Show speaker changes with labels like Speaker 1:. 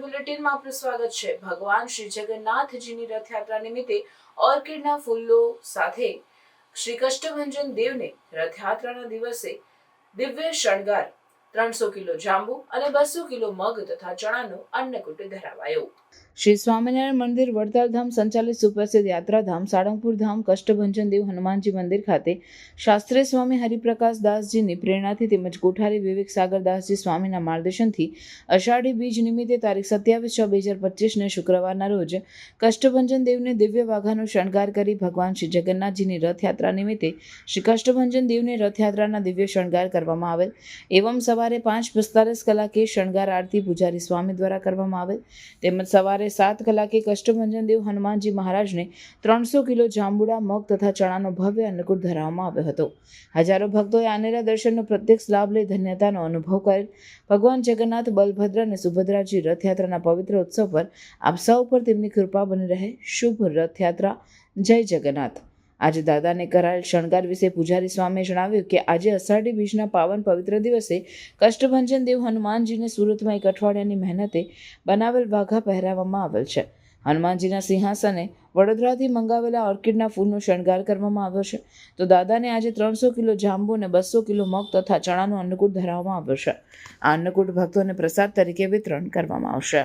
Speaker 1: બુલેટિનમાં આપનું સ્વાગત છે। ભગવાન શ્રી જગન્નાથજીની રથયાત્રા નિમિત્તે ઓર્કિડના ફૂલો સાથે શ્રી કષ્ટભંજન દેવને રથયાત્રાના દિવસે દિવ્ય શણગાર, 300 કિલો જાંબુ અને 200 કિલો મગ તથા ચણાનો અન્નકૂટ ધરાવાયો। શ્રી સ્વામિનારાયણ મંદિર વડતાલ સંચાલિત સુપ્રસિદ્ધ યાત્રાધામ સાળંગપુર ધામ કષ્ટભંજન દેવ હનુમાનજી મંદિર ખાતે શાસ્ત્રી સ્વામી હરિપ્રકાશ દાસજીની પ્રેરણાથી તેમજ કોઠારી વિવેક સાગર દાસજી સ્વામીના માર્ગદર્શનથી અષાઢી બીજ નિમિત્તે તારીખ 27/6/2025 શુક્રવારના રોજ કષ્ટભંજન દેવને દિવ્ય વાઘાનો શણગાર કરી ભગવાન શ્રી જગન્નાથજીની રથયાત્રા નિમિત્તે શ્રી કષ્ટભંજન દેવને રથયાત્રાના દિવ્ય શણગાર કરવામાં આવેલ। એવમ સવારે 5:45 કલાકે શણગાર આરતી પૂજારી સ્વામી દ્વારા કરવામાં આવેલ। તેમજ સવારે 7 કલાકે કષ્ટભંજન દેવ હનુમાનજી મહારાજને 300 કિલો જાંબુડા, મગ તથા ચણાનો ભવ્ય અન્નકૂટ ધરાવવામાં આવ્યો હતો। હજારો ભક્તોએ આનેરા દર્શનનો પ્રત્યક્ષ લાભ લઈ ધન્યતાનો અનુભવ કરેલ। ભગવાન જગન્નાથ, બલભદ્ર અને સુભદ્રાજી રથયાત્રાના પવિત્ર ઉત્સવ પર આપ સૌ પર તેમની કૃપા બની રહે। શુભ રથયાત્રા, જય જગન્નાથ। આજે દાદાને કરાયેલ શણગાર વિશે પૂજારી સ્વામીએ જણાવ્યું કે આજે અષાઢી બીજના પાવન પવિત્ર દિવસે કષ્ટભંજન દેવ હનુમાનજીને સુરતમાં એક અઠવાડિયાની મહેનતે બનાવેલ વાઘા પહેરાવવામાં આવેલ છે। હનુમાનજીના સિંહાસને વડોદરાથી મંગાવેલા ઓર્કિડના ફૂલનો શણગાર કરવામાં આવ્યો છે, તો દાદાને આજે 300 કિલો જાંબુ અને 200 કિલો મગ તથા ચણાનો અન્નકૂટ ધરાવવામાં આવ્યો છે। આ અન્નકૂટ ભક્તોને પ્રસાદ તરીકે વિતરણ કરવામાં આવશે।